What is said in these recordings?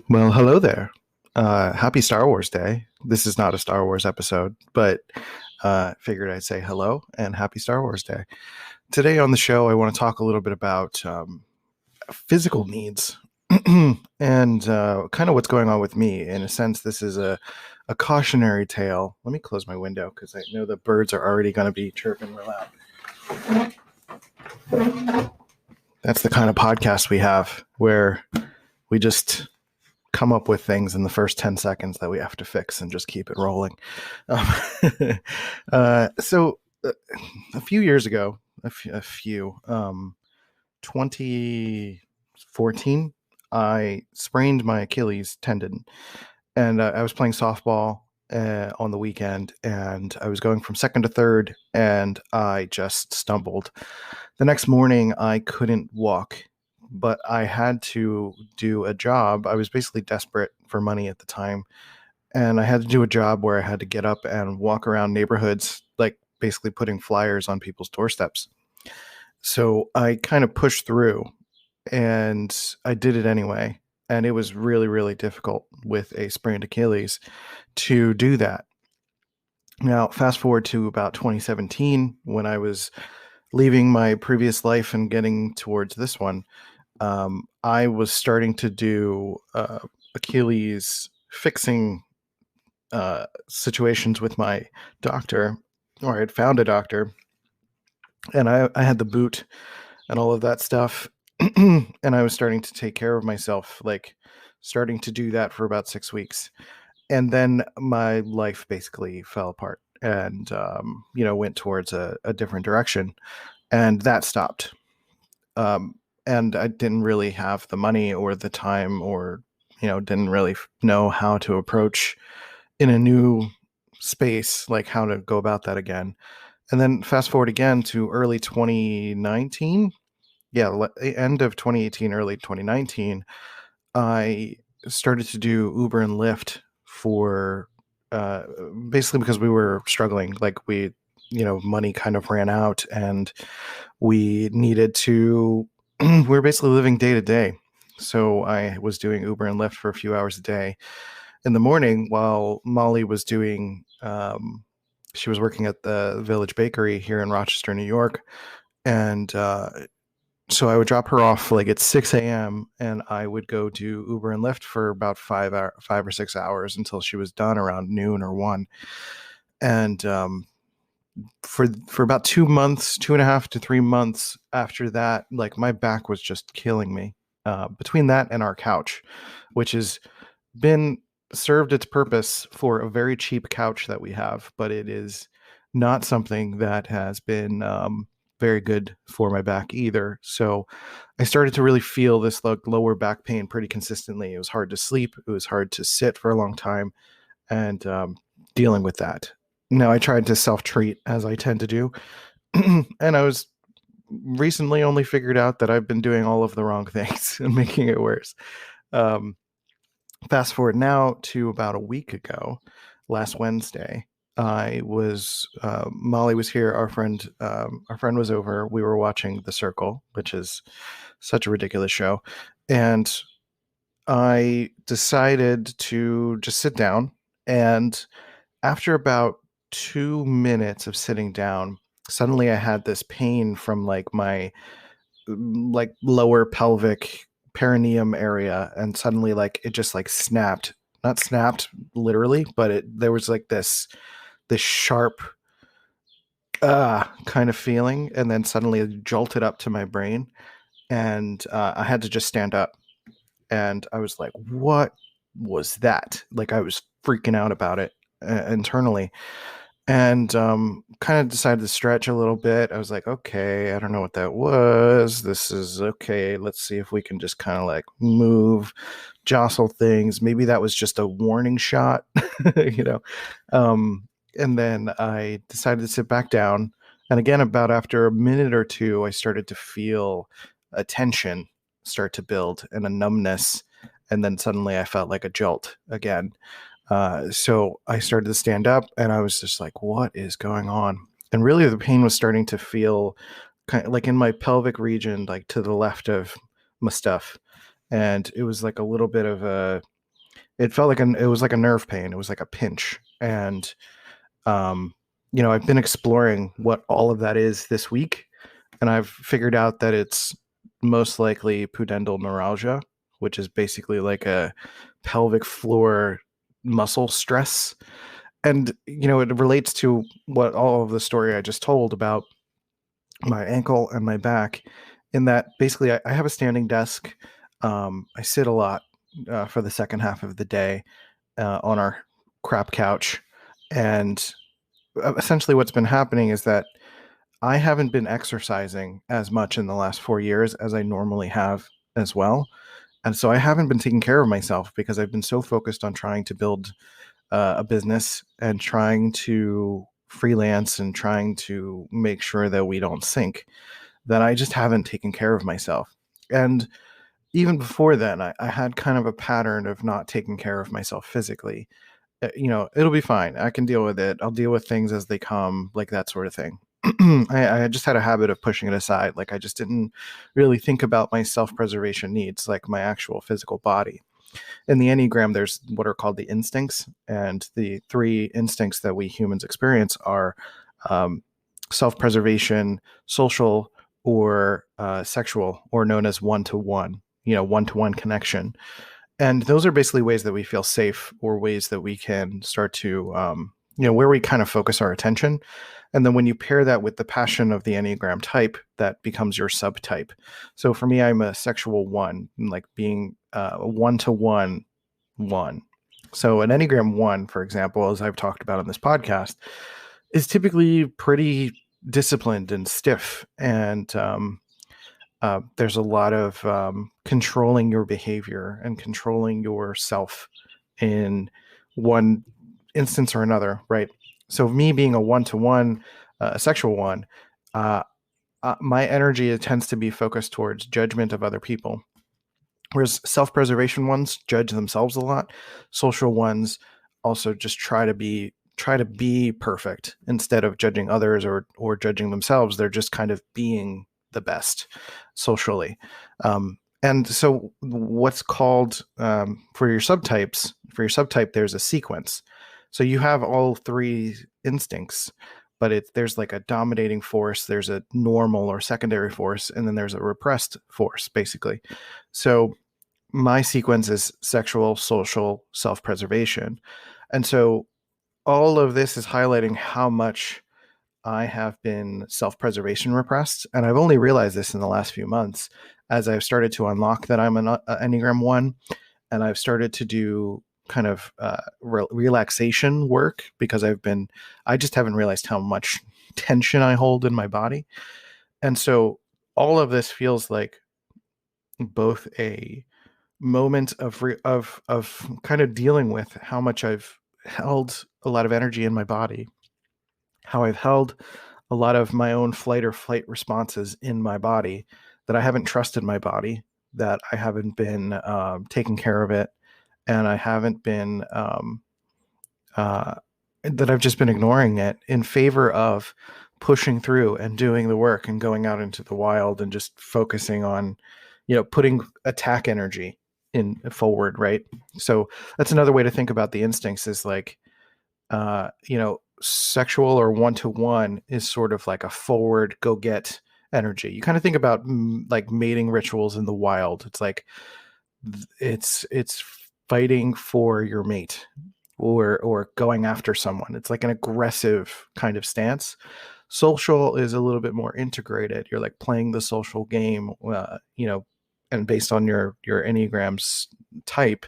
Well, hello there. Happy Star Wars Day. This is not a Star Wars episode, but figured I'd say hello and happy Star Wars Day. Today on the show, I want to talk a little bit about physical needs and kind of what's going on with me. In a sense, this is a cautionary tale. Let me close my window because I know the birds are already going to be chirping real loud. That's the kind of podcast we have where we just come up with things in the first 10 seconds that we have to fix and just keep it rolling. Um, so a few years ago, 2014, I sprained my Achilles tendon, and I was playing softball on the weekend, and I was going from second to third, and I just stumbled. The next morning, I couldn't walk, but I had to do a job. I was basically desperate for money at the time, and I had to do a job where I had to get up and walk around neighborhoods, like basically putting flyers on people's doorsteps. So I kind of pushed through, and I did it anyway. And it was really, really difficult with a sprained Achilles to do that. Now, fast forward to about 2017, when I was leaving my previous life and getting towards this one. I was starting to do Achilles fixing situations with my doctor, or I had found a doctor, and I had the boot and all of that stuff. And I was starting to take care of myself, like starting to do that for about 6 weeks. And then my life basically fell apart and, went towards a different direction. And that stopped. And I didn't really have the money or the time or, didn't really know how to approach in a new space, like how to go about that again. And then fast forward again to early 2019. Yeah, end of 2018, early 2019, I started to do Uber and Lyft for uh, basically because we were struggling. Like money kind of ran out and we needed to, we were basically living day to day. So I was doing Uber and Lyft for a few hours a day in the morning while Molly was doing, she was working at the Village Bakery here in Rochester, New York. And so I would drop her off like at 6 a.m. and I would go do Uber and Lyft for about 5 or 6 hours until she was done around noon or 1. And for about 2 months, 2.5 to 3 months after that, like my back was just killing me. Between that and our couch, which has been served its purpose for a very cheap couch that we have, but it is not something that has been very good for my back either. So I started to really feel this lower back pain pretty consistently. It was hard to sleep. It was hard to sit for a long time, and dealing with that. Now I tried to self-treat as I tend to do, and I was recently only figured out that I've been doing all of the wrong things and making it worse. Um, Fast forward now to about a week ago, last Wednesday. I was Molly was here. Our friend was over. We were watching The Circle, which is such a ridiculous show, and I decided to just sit down. And after about 2 minutes of sitting down, suddenly I had this pain from like my like lower pelvic perineum area, and suddenly like it just like snapped, not snapped literally, but there was like this sharp kind of feeling, and then suddenly it jolted up to my brain, and I had to just stand up, and I was like, what was that? Like I was freaking out about it internally, and kind of decided to stretch a little bit. I was like, okay, I don't know what that was. This is okay. Let's see if we can just kind of like move, jostle things. Maybe that was just a warning shot, you know. And then I decided to sit back down. And again, about after a minute or two, I started to feel a tension start to build and a numbness. And then suddenly I felt like a jolt again. So I started to stand up and I was just like, what is going on? And really the pain was starting to feel kind of like in my pelvic region, like to the left of my stuff. and it was like a little bit of it felt like it was like a nerve pain. It was like a pinch. And, um, I've been exploring what all of that is this week, and I've figured out that it's most likely pudendal neuralgia, which is basically like a pelvic floor muscle stress. And, it relates to what all of the story I just told about my ankle and my back, in that basically I have a standing desk. I sit a lot for the second half of the day on our crap couch. And essentially what's been happening is that I haven't been exercising as much in the last 4 years as I normally have as well. And so I haven't been taking care of myself because I've been so focused on trying to build a business and trying to freelance and trying to make sure that we don't sink, that I just haven't taken care of myself. And even before then, I had kind of a pattern of not taking care of myself physically. It'll be fine. I can deal with it. I'll deal with things as they come, like that sort of thing. I just had a habit of pushing it aside. Like I just didn't really think about my self-preservation needs, like my actual physical body. In the Enneagram, there's what are called the instincts, and the three instincts that we humans experience are um, self-preservation, social, or sexual, or known as one-to-one, one-to-one connection. And those are basically ways that we feel safe, or ways that we can start to, where we kind of focus our attention. And then when you pair that with the passion of the Enneagram type, that becomes your subtype. So for me, I'm a sexual one, like being a one-to-one one. So an Enneagram one, for example, as I've talked about on this podcast, is typically pretty disciplined and stiff. And there's a lot of controlling your behavior and controlling yourself in one instance or another, right? So me being a one-to-one, a sexual one, my energy tends to be focused towards judgment of other people. Whereas self-preservation ones judge themselves a lot. Social ones also just try to be perfect instead of judging others or judging themselves. They're just kind of being the best socially. And so what's called for your subtype, there's a sequence. So you have all three instincts, but there's like a dominating force, there's a normal or secondary force, and then there's a repressed force, basically. So my sequence is sexual, social, self-preservation. And so all of this is highlighting how much I have been self-preservation repressed. And I've only realized this in the last few months as I've started to unlock that I'm an Enneagram 1, and I've started to do kind of relaxation work, because I just haven't realized how much tension I hold in my body. And so all of this feels like both a moment of kind of dealing with how much I've held a lot of energy in my body, how I've held a lot of my own flight or flight responses in my body, that I haven't trusted my body, that I haven't been taking care of it, and I haven't been that I've just been ignoring it in favor of pushing through and doing the work and going out into the wild and just focusing on, putting attack energy in forward, right? So that's another way to think about the instincts, is like, sexual or one-to-one is sort of like a forward go get energy. You kind of think about like mating rituals in the wild. It's like it's fighting for your mate, or going after someone. It's like an aggressive kind of stance. Social is a little bit more integrated. You're like playing the social game, and based on your Enneagram's type,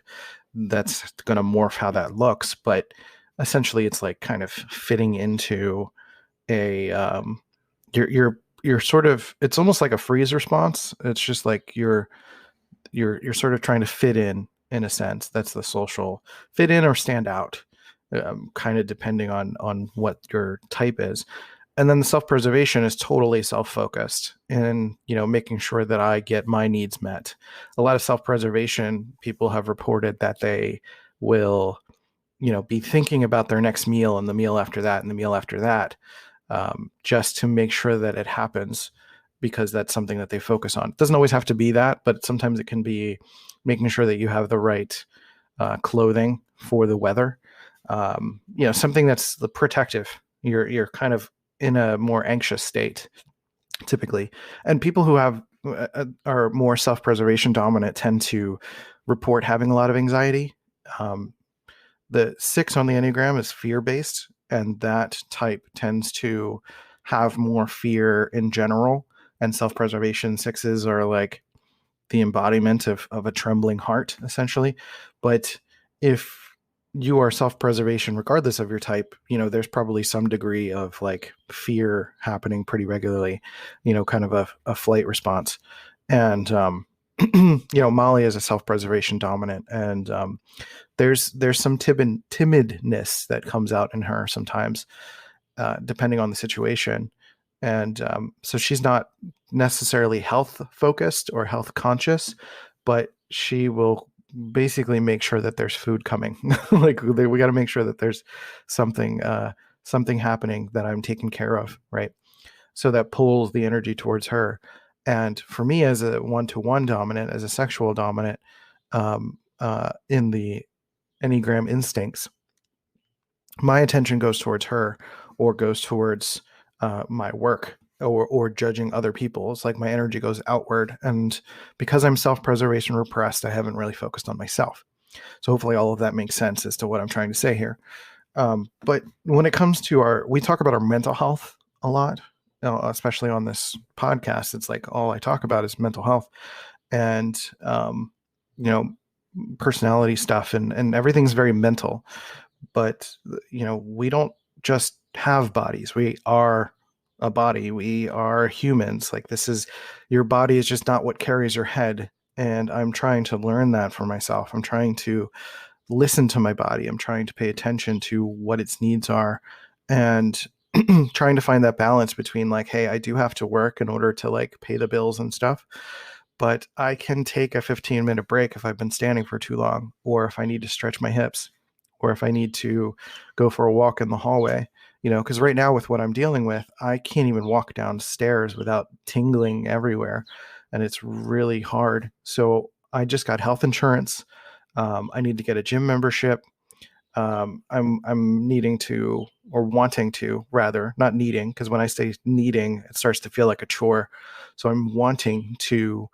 that's going to morph how that looks. But essentially, it's like kind of fitting into a you're sort of, it's almost like a freeze response. It's just like you're sort of trying to fit in a sense. That's the social. Fit in or stand out, kind of depending on what your type is. And then the self-preservation is totally self-focused and, making sure that I get my needs met. A lot of self-preservation people have reported that they will, be thinking about their next meal and the meal after that and the meal after that, just to make sure that it happens. because that's something that they focus on. It doesn't always have to be that, but sometimes it can be making sure that you have the right clothing for the weather. Something that's the protective. You're kind of in a more anxious state typically, and people who have are more self-preservation dominant tend to report having a lot of anxiety. The 6 on the Enneagram is fear-based, and that type tends to have more fear in general. And self-preservation 6s are like the embodiment of a trembling heart, essentially. But if you are self-preservation, regardless of your type, there's probably some degree of like fear happening pretty regularly, kind of a flight response. And, Molly is a self-preservation dominant, and there's some timidness that comes out in her sometimes, depending on the situation. And so she's not necessarily health focused or health conscious, but she will basically make sure that there's food coming. Like we got to make sure that there's something happening that I'm taking care of, right? So that pulls the energy towards her. And for me, as a 1-to-1 dominant, as a sexual dominant, in the Enneagram instincts, my attention goes towards her, or goes towards my work, or judging other people. It's like my energy goes outward. And because I'm self-preservation repressed, I haven't really focused on myself. So hopefully all of that makes sense as to what I'm trying to say here. But when it comes to we talk about our mental health a lot, especially on this podcast. It's like all I talk about is mental health, and personality stuff, and everything's very mental. But we don't just have bodies. We are a body. We are humans. Like, your body is just not what carries your head. And I'm trying to learn that for myself. I'm trying to listen to my body. I'm trying to pay attention to what its needs are, and trying to find that balance between like, hey, I do have to work in order to like pay the bills and stuff, but I can take a 15-minute break if I've been standing for too long, or if I need to stretch my hips, or if I need to go for a walk in the hallway, because right now with what I'm dealing with, I can't even walk downstairs without tingling everywhere. And it's really hard. So I just got health insurance. I need to get a gym membership. I'm needing to, or wanting to rather, not needing, because when I say needing, it starts to feel like a chore. So I'm wanting to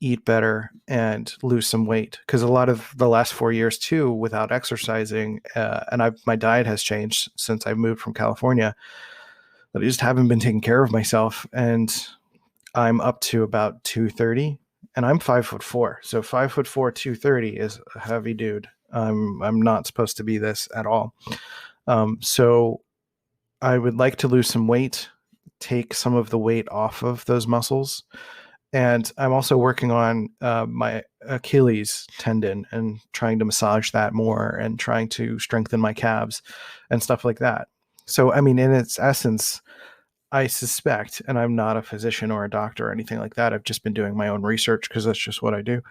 eat better and lose some weight, because a lot of the last 4 years too, without exercising, and my diet has changed since I moved from California, but I just haven't been taking care of myself. And I'm up to about 230, and I'm 5'4". So 5'4", 230 is a heavy dude. I'm not supposed to be this at all. So I would like to lose some weight, take some of the weight off of those muscles. And I'm also working on my Achilles tendon and trying to massage that more, and trying to strengthen my calves and stuff like that. So, I mean, in its essence, I suspect, and I'm not a physician or a doctor or anything like that, I've just been doing my own research because that's just what I do.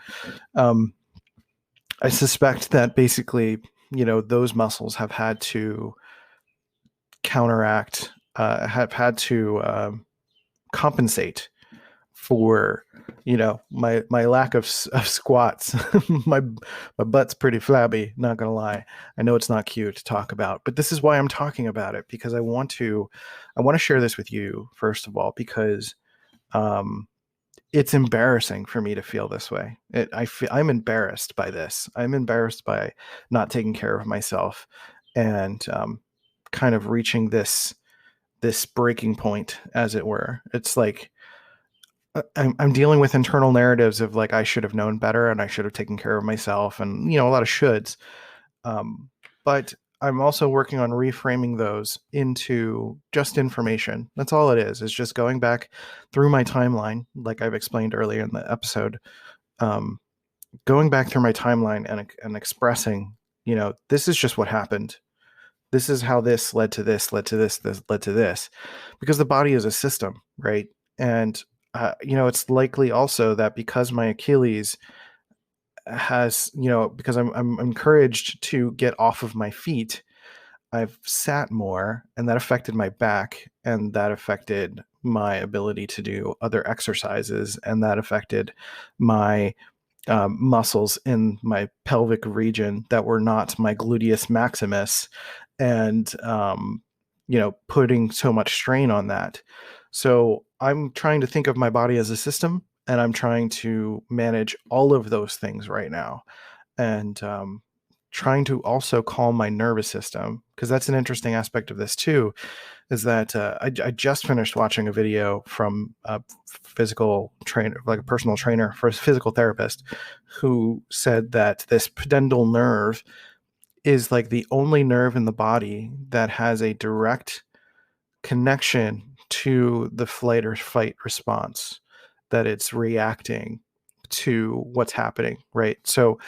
I suspect that basically, those muscles have had to counteract, have had to compensate for, my lack of squats. my butt's pretty flabby, not gonna lie. I know it's not cute to talk about, but this is why I'm talking about it, because I want to share this with you, first of all, because it's embarrassing for me to feel this way. I'm embarrassed by this. I'm embarrassed by not taking care of myself, and kind of reaching this breaking point, as it were. It's like I'm dealing with internal narratives of like, I should have known better, and I should have taken care of myself, and a lot of shoulds. But I'm also working on reframing those into just information. That's all it is just going back through my timeline, like I've explained earlier in the episode, going back through my timeline and expressing, this is just what happened. This is how this led to this, led to this, this led to this, because the body is a system, right? And, it's likely also that because my Achilles has, because I'm encouraged to get off of my feet, I've sat more, and that affected my back, and that affected my ability to do other exercises, and that affected my muscles in my pelvic region that were not my gluteus maximus, and putting so much strain on that. So I'm trying to think of my body as a system, and I'm trying to manage all of those things right now, and trying to also calm my nervous system, because that's an interesting aspect of this too, is that I just finished watching a video from a physical trainer, like a personal trainer for a physical therapist, who said that this pudendal nerve is like the only nerve in the body that has a direct connection to the flight or fight response, that it's reacting to what's happening, right? So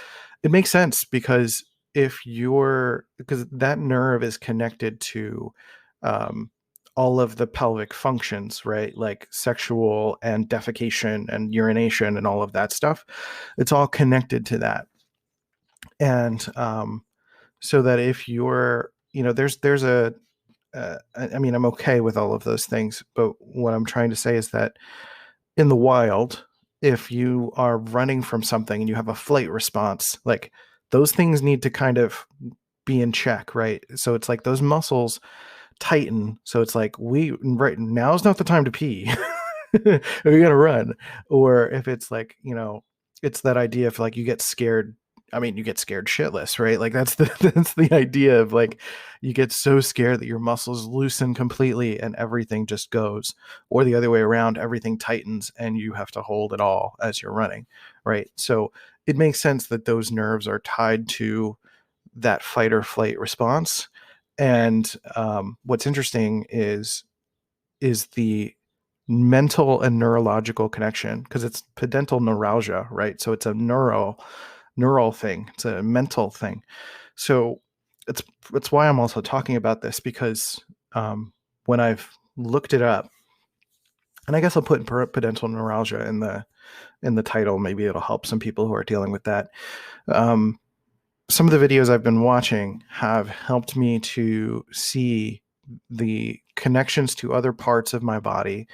it makes sense, because because that nerve is connected to um, all of the pelvic functions, right? Like sexual and defecation and urination and all of that stuff. It's all connected to that. And so that if you're, there's I mean, I'm okay with all of those things, but what I'm trying to say is that in the wild, if you are running from something and you have a flight response, like those things need to kind of be in check, right? So it's like those muscles tighten. So it's like, right now's not the time to pee. Or you're gonna run. Or if it's like, it's that idea of like you get scared. I mean, you get scared shitless, right? Like that's the that's the idea of like you get so scared that your muscles loosen completely and everything just goes. Or the other way around, everything tightens and you have to hold it all as you're running, right? So it makes sense that those nerves are tied to that fight or flight response. And what's interesting is the mental and neurological connection, because it's pudendal neuralgia, right? So it's a neural thing. It's a mental thing. So it's why I'm also talking about this, because when I've looked it up, and I guess I'll put pudendal neuralgia in the title. Maybe it'll help some people who are dealing with that. Some of the videos I've been watching have helped me to see the connections to other parts of my body,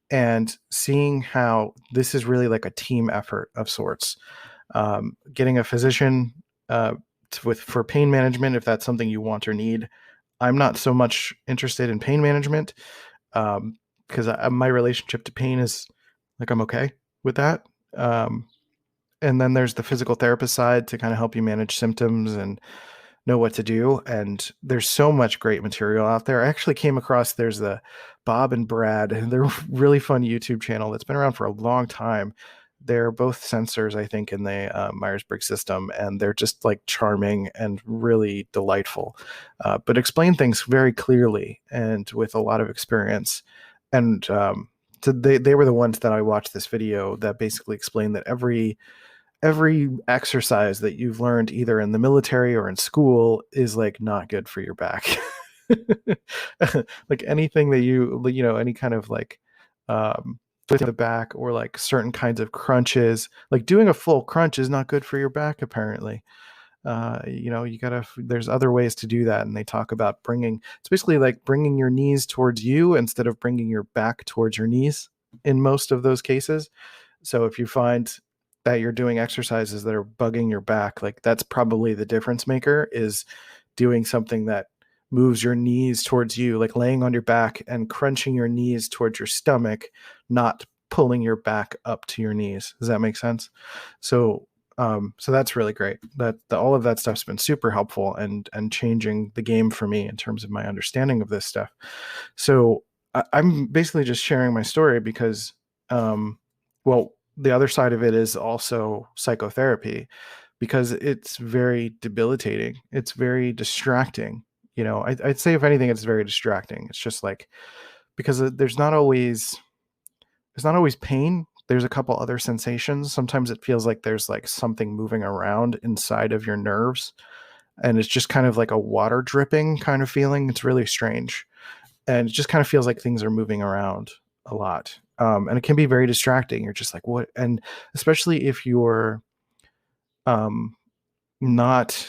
and seeing how this is really like a team effort of sorts. Getting a physician for pain management, if that's something you want or need. I'm not so much interested in pain management, because my relationship to pain is like I'm okay with that. And then there's the physical therapist side to kind of help you manage symptoms and know what to do. And there's so much great material out there. I actually came across, there's the Bob and Brad, and they're a really fun YouTube channel that's been around for a long time. They're both censors, I think, in the Myers-Briggs system, and they're just like charming and really delightful, but explain things very clearly and with a lot of experience. And so they were the ones that I watched this video that basically explained that every exercise that you've learned either in the military or in school is like not good for your back. Like anything that any kind of like with the back, or like certain kinds of crunches, like doing a full crunch is not good for your back apparently. There's other ways to do that, and they talk about it's basically like bringing your knees towards you instead of bringing your back towards your knees in most of those cases. So if you find that you're doing exercises that are bugging your back, like that's probably the difference maker, is doing something that moves your knees towards you, like laying on your back and crunching your knees towards your stomach, not pulling your back up to your knees. Does that make sense? So so that's really great. All of that stuff's been super helpful and changing the game for me in terms of my understanding of this stuff. So I'm basically just sharing my story because, well, the other side of it is also psychotherapy, because it's very debilitating. It's very distracting. I'd say if anything, it's very distracting. It's just like, because there's not always pain. There's a couple other sensations. Sometimes it feels like there's like something moving around inside of your nerves, and it's just kind of like a water dripping kind of feeling. It's really strange. And it just kind of feels like things are moving around a lot. And it can be very distracting. You're just like, what? And especially if you're not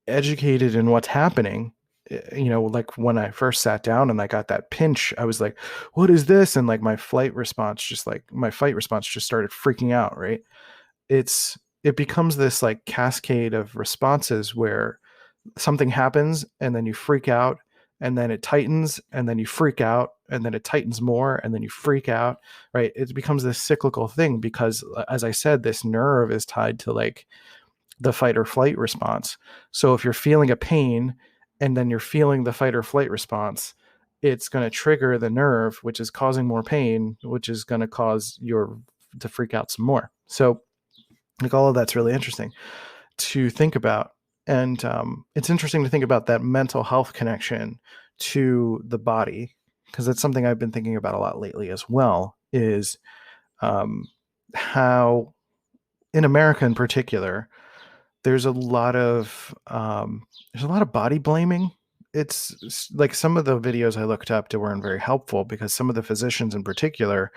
educated in what's happening, like when I first sat down and I got that pinch, I was like, what is this? And like my fight response just started freaking out, right? It becomes this like cascade of responses where something happens and then you freak out, and then it tightens, and then you freak out, and then it tightens more, and then you freak out, right? It becomes this cyclical thing because, as I said, this nerve is tied to like the fight or flight response. So if you're feeling a pain and then you're feeling the fight or flight response, it's going to trigger the nerve, which is causing more pain, which is going to cause your to freak out some more. So like all of that's really interesting to think about. And it's interesting to think about that mental health connection to the body, because that's something I've been thinking about a lot lately as well, is how in America in particular, there's a lot of body blaming. It's like some of the videos I looked up that weren't very helpful because some of the physicians in particular,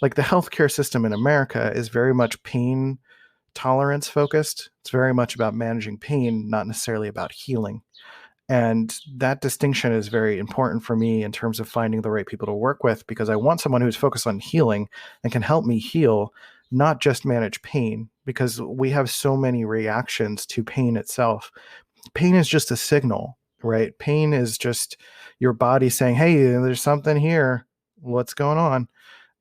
like the healthcare system in America is very much pain tolerance focused. It's very much about managing pain, not necessarily about healing. And that distinction is very important for me in terms of finding the right people to work with, because I want someone who's focused on healing and can help me heal, not just manage pain, because we have so many reactions to pain itself. Pain is just a signal, right? Pain is just your body saying, hey, there's something here. What's going on?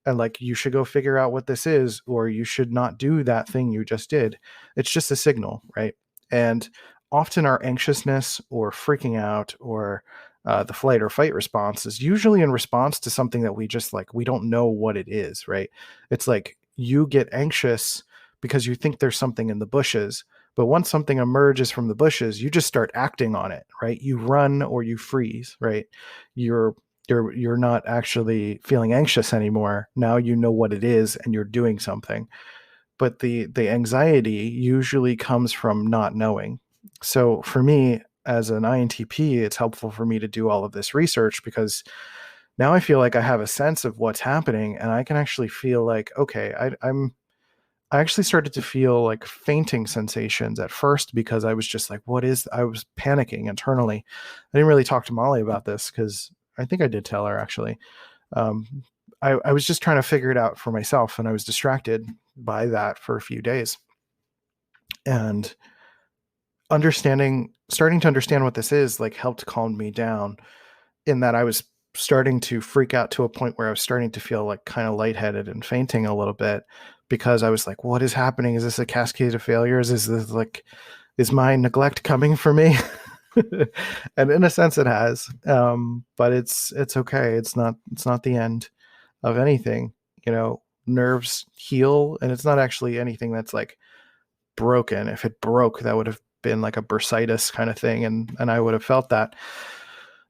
And like, you should go figure out what this is, or you should not do that thing you just did. It's just a signal, right? And often our anxiousness or freaking out or the flight or fight response is usually in response to something that we just like, we don't know what it is, right? It's like you get anxious because you think there's something in the bushes, but once something emerges from the bushes, you just start acting on it, right? You run or you freeze, right? You're not actually feeling anxious anymore. Now you know what it is and you're doing something. But the anxiety usually comes from not knowing. So for me as an INTP, it's helpful for me to do all of this research, because now I feel like I have a sense of what's happening, and I can actually feel like, okay, I actually started to feel like fainting sensations at first, because I was just like, I was panicking internally. I didn't really talk to Molly about this because I think I did tell her actually. Um, I was just trying to figure it out for myself, and I was distracted by that for a few days. And starting to understand what this is, like, helped calm me down, in that I was starting to freak out to a point where I was starting to feel like kind of lightheaded and fainting a little bit, because I was like, what is happening? Is this a cascade of failures? Is my neglect coming for me? And in a sense it has, but it's okay. It's not the end of anything. Nerves heal, and it's not actually anything that's like broken. If it broke, that would have been like a bursitis kind of thing, and I would have felt that.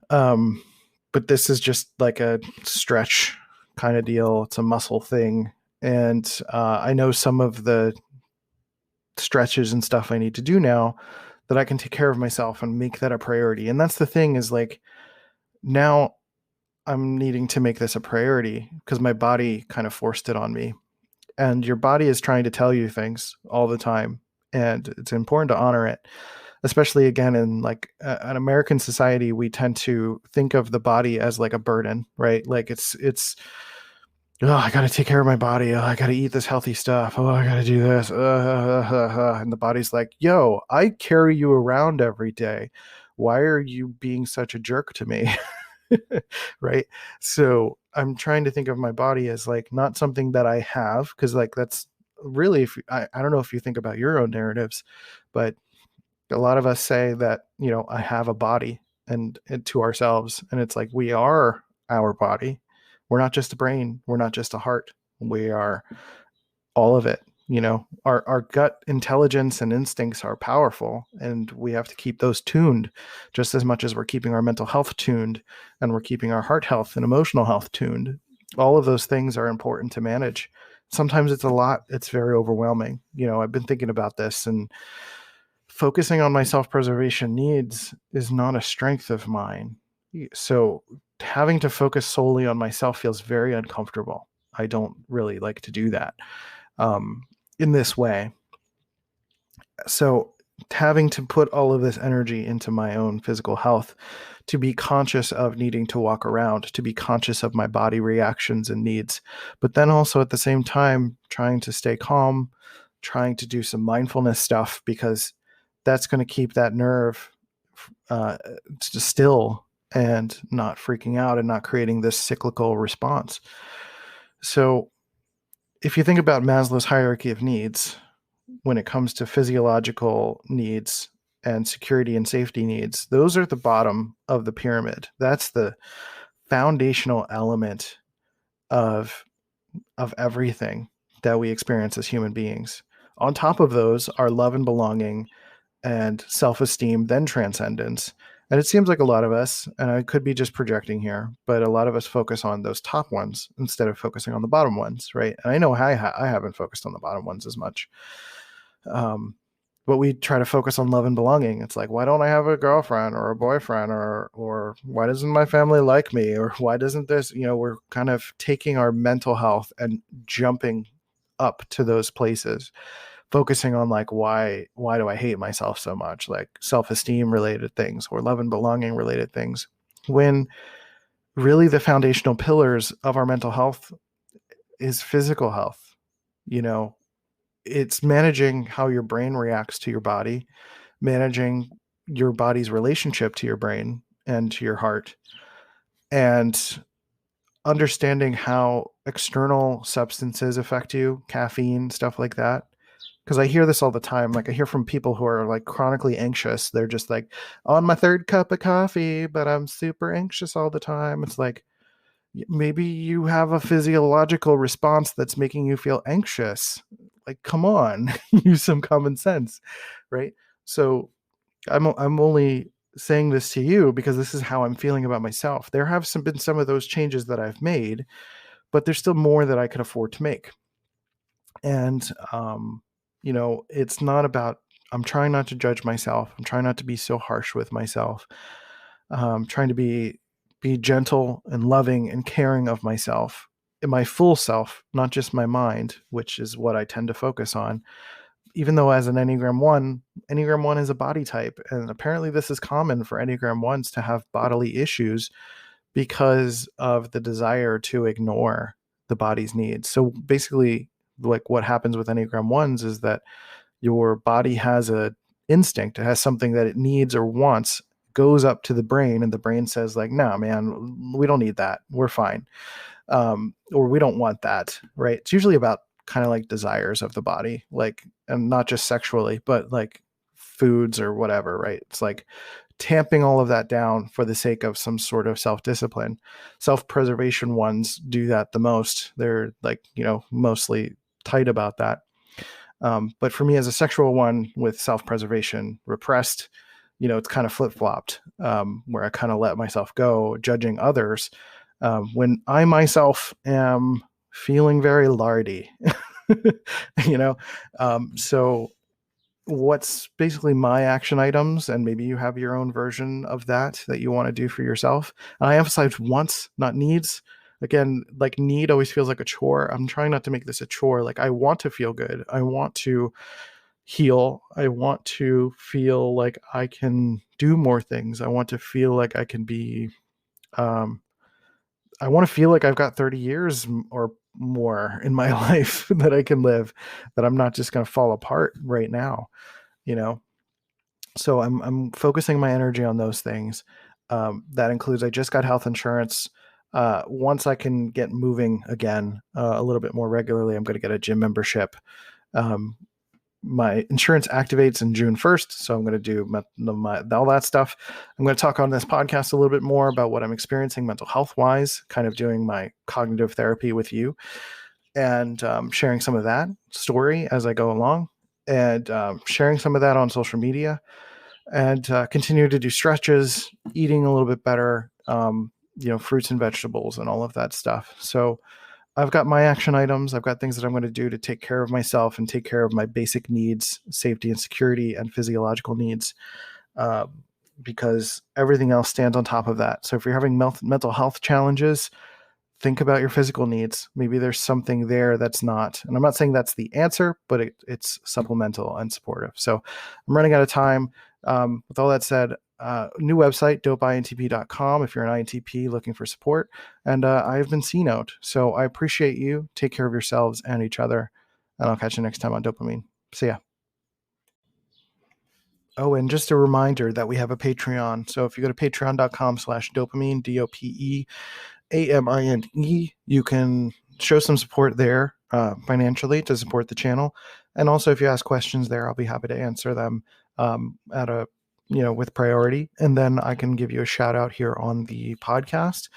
But this is just like a stretch kind of deal. It's a muscle thing, and I know some of the stretches and stuff I need to do now, that I can take care of myself and make that a priority. And that's the thing, is like, now I'm needing to make this a priority because my body kind of forced it on me. And your body is trying to tell you things all the time, and it's important to honor it. Especially again in like an American society, we tend to think of the body as like a burden, right? Like it's oh, I got to take care of my body. Oh, I got to eat this healthy stuff. Oh, I got to do this. And the body's like, yo, I carry you around every day. Why are you being such a jerk to me? Right? So I'm trying to think of my body as like not something that I have, because like that's really, if I don't know if you think about your own narratives, but a lot of us say that, I have a body, and to ourselves, and it's like, we are our body. We're not just a brain. We're not just a heart. We are all of it. Our gut intelligence and instincts are powerful, and we have to keep those tuned just as much as we're keeping our mental health tuned, and we're keeping our heart health and emotional health tuned. All of those things are important to manage. Sometimes it's a lot. It's very overwhelming. I've been thinking about this, and focusing on my self-preservation needs is not a strength of mine. So having to focus solely on myself feels very uncomfortable. I don't really like to do that in this way. So having to put all of this energy into my own physical health, to be conscious of needing to walk around, to be conscious of my body reactions and needs, but then also at the same time trying to stay calm, trying to do some mindfulness stuff, because that's going to keep that nerve still and not freaking out and not creating this cyclical response. So if you think about Maslow's hierarchy of needs, when it comes to physiological needs and security and safety needs, those are the bottom of the pyramid. That's the foundational element of everything that we experience as human beings. On top of those are love and belonging and self-esteem, then transcendence. And it seems like a lot of us, and I could be just projecting here, but a lot of us focus on those top ones instead of focusing on the bottom ones, right? And I know I haven't focused on the bottom ones as much. But we try to focus on love and belonging. It's like, why don't I have a girlfriend or a boyfriend, or why doesn't my family like me, or why doesn't this, we're kind of taking our mental health and jumping up to those places, focusing on like, why do I hate myself so much? Like self-esteem related things or love and belonging related things, when really the foundational pillars of our mental health is physical health. It's managing how your brain reacts to your body, managing your body's relationship to your brain and to your heart, and understanding how external substances affect you, caffeine, stuff like that. Because I hear this all the time. Like I hear from people who are like chronically anxious. They're just like, on my third cup of coffee, but I'm super anxious all the time. It's like, maybe you have a physiological response that's making you feel anxious. Like, come on, use some common sense, right? So I'm only saying this to you because this is how I'm feeling about myself. There have been some of those changes that I've made, but there's still more that I can afford to make. And, it's not about, I'm trying not to judge myself. I'm trying not to be so harsh with myself. Trying to be gentle and loving and caring of myself, in my full self, not just my mind, which is what I tend to focus on. Even though as an Enneagram 1 is a body type. And apparently this is common for Enneagram 1s to have bodily issues because of the desire to ignore the body's needs. So basically, like what happens with Enneagram 1s is that your body has a instinct. It has something that it needs or wants, goes up to the brain, and the brain says like, no, man, we don't need that. We're fine. Or we don't want that, right? It's usually about kind of like desires of the body, like, and not just sexually, but like foods or whatever, right? It's like tamping all of that down for the sake of some sort of self-discipline. Self-preservation ones do that the most. They're like, mostly tight about that. But for me as a sexual one with self-preservation repressed, it's kind of flip-flopped, where I kind of let myself go, judging others, when I myself am feeling very lardy, so what's basically my action items, and maybe you have your own version of that you want to do for yourself. And I emphasize wants, not needs. Again, like need always feels like a chore. I'm trying not to make this a chore. Like I want to feel good. I want to heal. I want to feel like I can do more things. I want to feel like I can be, I want to feel like I've got 30 years or more in my life that I can live, that I'm not just going to fall apart right now, So I'm focusing my energy on those things. That includes, I just got health insurance. Once I can get moving again a little bit more regularly, I'm going to get a gym membership. My insurance activates in June 1st. So I'm going to do all that stuff. I'm going to talk on this podcast a little bit more about what I'm experiencing mental health wise, kind of doing my cognitive therapy with you, and sharing some of that story as I go along, and sharing some of that on social media, and continue to do stretches, eating a little bit better, fruits and vegetables and all of that stuff. So I've got my action items. I've got things that I'm going to do to take care of myself and take care of my basic needs, safety and security, and physiological needs, because everything else stands on top of that. So if you're having mental health challenges, think about your physical needs. Maybe there's something there that's not, and I'm not saying that's the answer, but it's supplemental and supportive. So I'm running out of time. With all that said, new website, dopeintp.com, if you're an INTP looking for support. And I've been C-Note. So I appreciate you. Take care of yourselves and each other. And I'll catch you next time on Dopamine. See ya. Oh, and just a reminder that we have a Patreon. So if you go to patreon.com/dopamine, DOPEamine, you can show some support there financially to support the channel. And also, if you ask questions there, I'll be happy to answer them with priority. And then I can give you a shout out here on the podcast.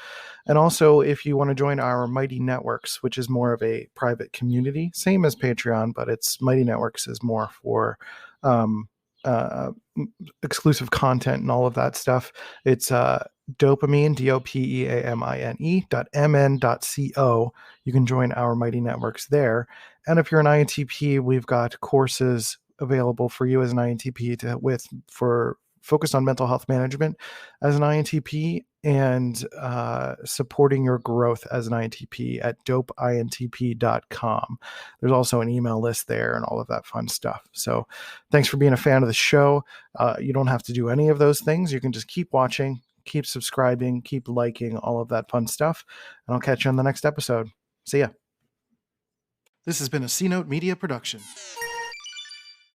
And also, if you want to join our Mighty Networks, which is more of a private community, same as Patreon, but it's Mighty Networks is more for exclusive content and all of that stuff. It's DOPEamine, DOPEamine.mn.co. You can join our Mighty Networks there. And if you're an INTP, we've got courses available for you as an INTP for focused on mental health management as an INTP and supporting your growth as an INTP at DOPEintp.com. There's also an email list there and all of that fun stuff. So thanks for being a fan of the show. You don't have to do any of those things. You can just keep watching, keep subscribing, keep liking, all of that fun stuff. And I'll catch you on the next episode. See ya. This has been a C-Note Media production.